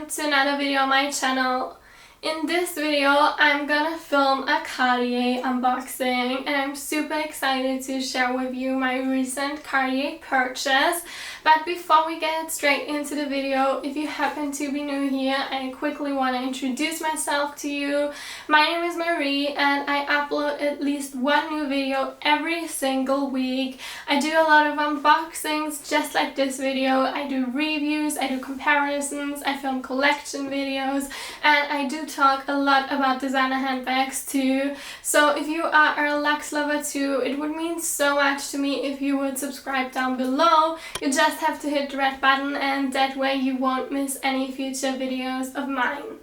welcome to another video on my channel. In this video I'm gonna film a Cartier unboxing and I'm super excited to share with you my recent Cartier purchase. But before we get straight into the video, if you happen to be new here, I quickly want to introduce myself to you. My name is Marie and I upload at least one new video every single week. I do a lot of unboxings just like this video. I do reviews, I do comparisons, I film collection videos, and I do talk a lot about designer handbags too. So if you are a luxe lover too, it would mean so much to me if you would subscribe down below. You just have to hit the red button and that way you won't miss any future videos of mine.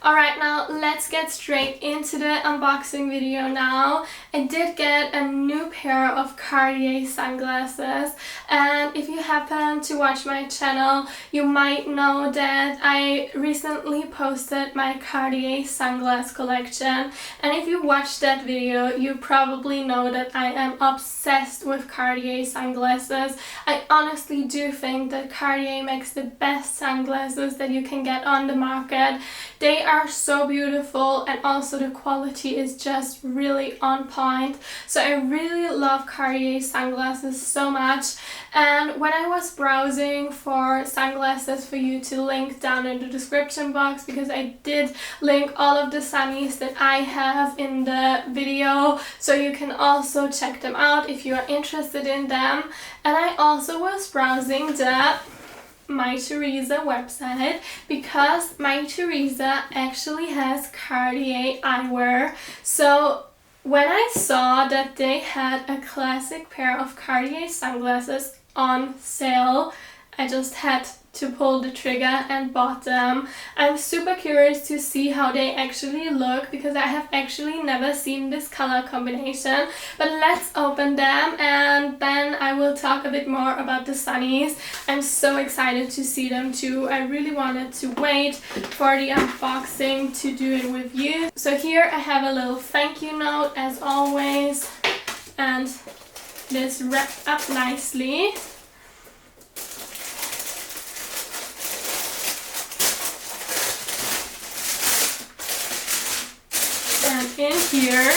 Alright, now let's get straight into the unboxing video now. I did get a new pair of Cartier sunglasses, and if you happen to watch my channel, you might know that I recently posted my Cartier sunglass collection, and if you watched that video, you probably know that I am obsessed with Cartier sunglasses. I honestly do think that Cartier makes the best sunglasses that you can get on the market. They are so beautiful and also the quality is just really on point. So I really love Cartier sunglasses so much, and when I was browsing for sunglasses for you to link down in the description box, because I did link all of the sunnies that I have in the video, so you can also check them out if you are interested in them. And I also was browsing the My Theresa website because My Theresa actually has Cartier eyewear. So when I saw that they had a classic pair of Cartier sunglasses on sale, I just had to pull the trigger and bought them. I'm super curious to see how they actually look because I have actually never seen this color combination. But let's open them and then I will talk a bit more about the sunnies. I'm so excited to see them too. I really wanted to wait for the unboxing to do it with you. So here I have a little thank you note as always, and this wrapped up nicely. And in here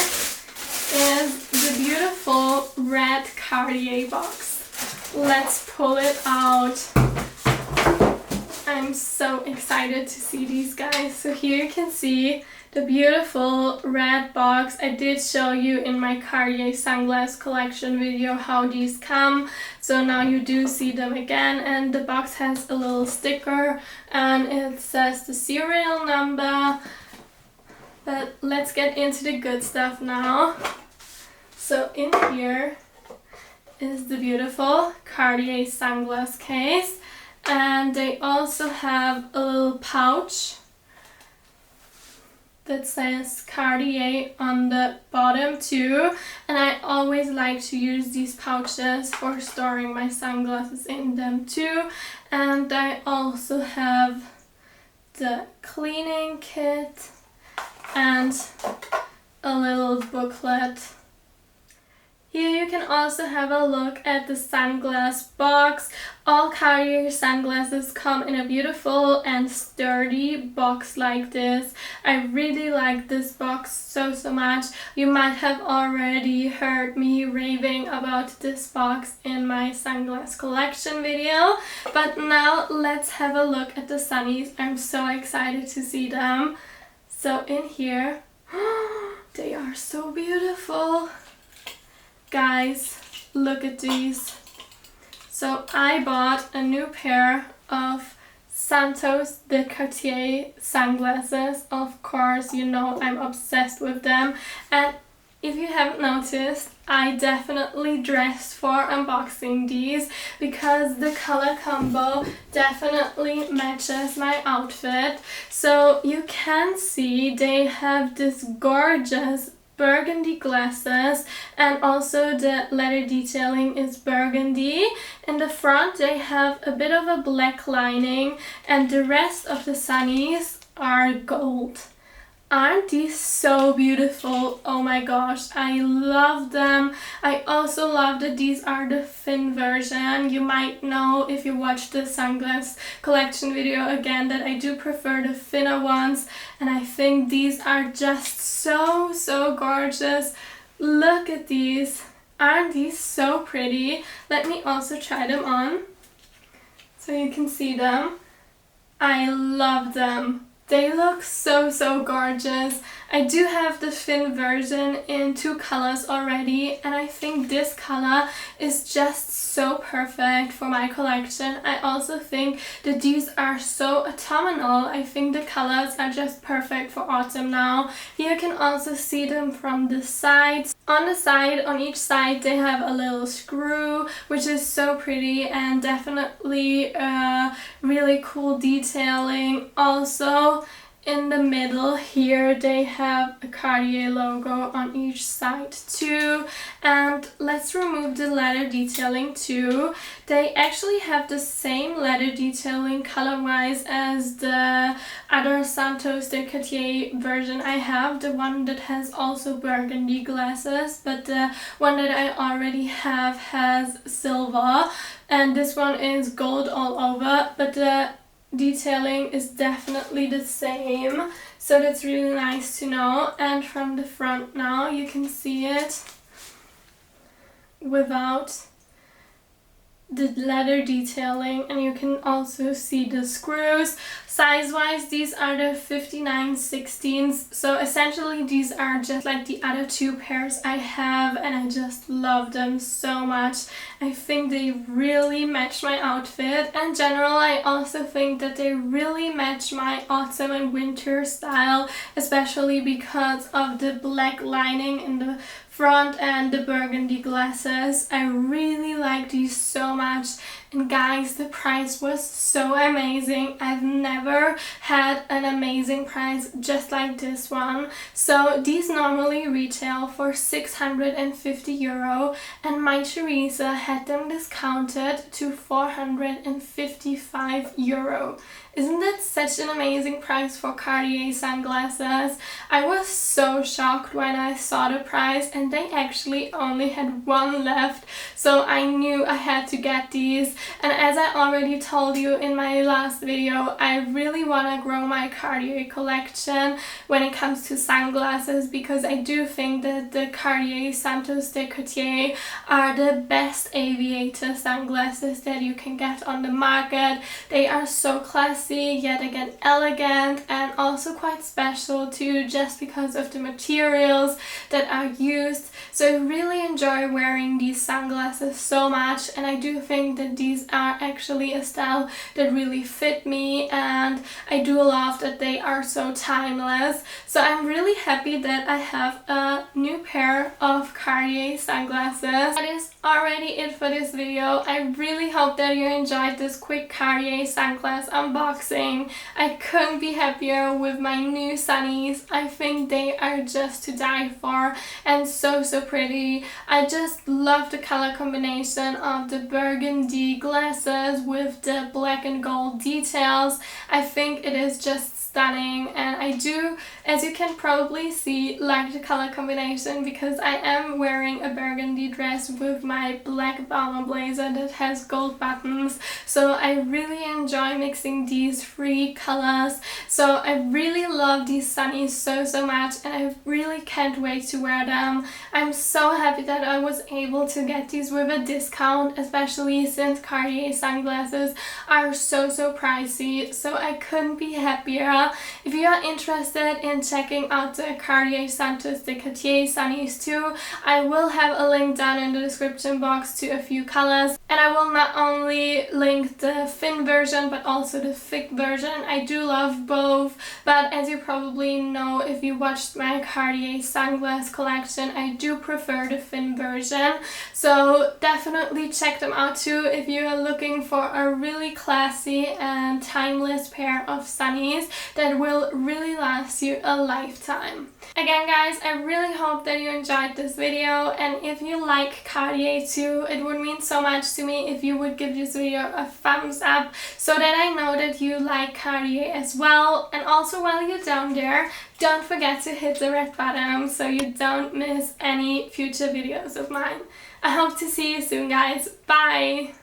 is the beautiful red Cartier box. Let's pull it out. I'm so excited to see these guys. So here you can see the beautiful red box. I did show you in my Cartier sunglass collection video how these come. So now you do see them again, and the box has a little sticker and it says the serial number. But let's get into the good stuff now. So in here is the beautiful Cartier sunglass case, and they also have a little pouch that says Cartier on the bottom too, and I always like to use these pouches for storing my sunglasses in them too. And I also have the cleaning kit and a little booklet. Here you can also have a look at the sunglass box. All Cartier sunglasses come in a beautiful and sturdy box like this. I really like this box so much. You might have already heard me raving about this box in my sunglass collection video. But now let's have a look at the sunnies. I'm so excited to see them. So in here, they are so beautiful. Guys, look at these. So I bought a new pair of Santos De Cartier sunglasses. Of course, you know I'm obsessed with them. And if you haven't noticed, I definitely dressed for unboxing these because the color combo definitely matches my outfit. So you can see they have this gorgeous burgundy glasses, and also the leather detailing is burgundy. In the front they have a bit of a black lining and the rest of the sunnies are gold. Aren't these so beautiful? Oh my gosh, I love them. I also love that these are the thin version. You might know if you watched the sunglass collection video again that I do prefer the thinner ones, and I think these are just so gorgeous. Look at these. Aren't these so pretty? Let me also try them on so you can see them. I love them. They look so gorgeous. I do have the thin version in 2 colors already, and I think this color is just so perfect for my collection. I also think that these are so autumnal. I think the colors are just perfect for autumn now. Here you can also see them from the sides. On the side, on each side, they have a little screw, which is so pretty and definitely really cool detailing. Also, in the middle here they have a Cartier logo on each side too, and let's remove the leather detailing too. They actually have the same leather detailing color wise as the other Santos De Cartier version I have, the one that has also burgundy glasses, but the one that I already have has silver, and this one is gold all over, but the detailing is definitely the same, so that's really nice to know. And from the front now you can see it without the leather detailing, and you can also see the screws. Size wise, these are the 59/16, so essentially these are just like the other 2 pairs I have, and I just love them so much. I think they really match my outfit. In general, I also think that they really match my autumn and winter style, especially because of the black lining in the front and the burgundy glasses. I really like these so much, and guys, the price was so amazing. I've never had an amazing price just like this one. So these normally retail for 650 euro, and my Teresa had them discounted to 455 euro. Isn't that such an amazing price for Cartier sunglasses? I was so shocked when I saw the price, and they actually only had 1 left, so I knew I had to get these. And as I already told you in my last video, I really want to grow my Cartier collection when it comes to sunglasses, because I do think that the Cartier Santos De Cartier are the best aviator sunglasses that you can get on the market. They are so classy, yet again elegant, and also quite special too, just because of the materials that are used. So I really enjoy wearing these sunglasses so much, and I do think that these are actually a style that really fit me, and I do love that they are so timeless. So I'm really happy that I have a new pair of Cartier sunglasses. That is already it for this video. I really hope that you enjoyed this quick Cartier sunglass unboxing. I couldn't be happier with my new sunnies. I think they are just to die for, and so pretty. I just love the color combination of the burgundy glasses with the black and gold details. I think it is just stunning, and I do, as you can probably see, like the color combination, because I am wearing a burgundy dress with my black bomber blazer that has gold buttons, so I really enjoy mixing these 3 colors. So I really love these sunnies so much, and I really can't wait to wear them. I'm so happy that I was able to get these with a discount, especially since Cartier sunglasses are so pricey, so I couldn't be happier. If you are interested in checking out the Cartier Santos De Cartier sunnies too, I will have a link down in the description box to a few colors, and I will not only link the thin version but also the thick version. I do love both, but as you probably know if you watched my Cartier sunglass collection, I do prefer the thin version. So definitely check them out too if you are looking for a really classy and timeless pair of sunnies that will really last you a lifetime. Again guys, I really hope that you enjoyed this video, and if you like Cartier Cartier too. It would mean so much to me if you would give this video a thumbs up so that I know that you like Cartier as well. And also while you're down there, don't forget to hit the red button so you don't miss any future videos of mine. I hope to see you soon, guys. Bye!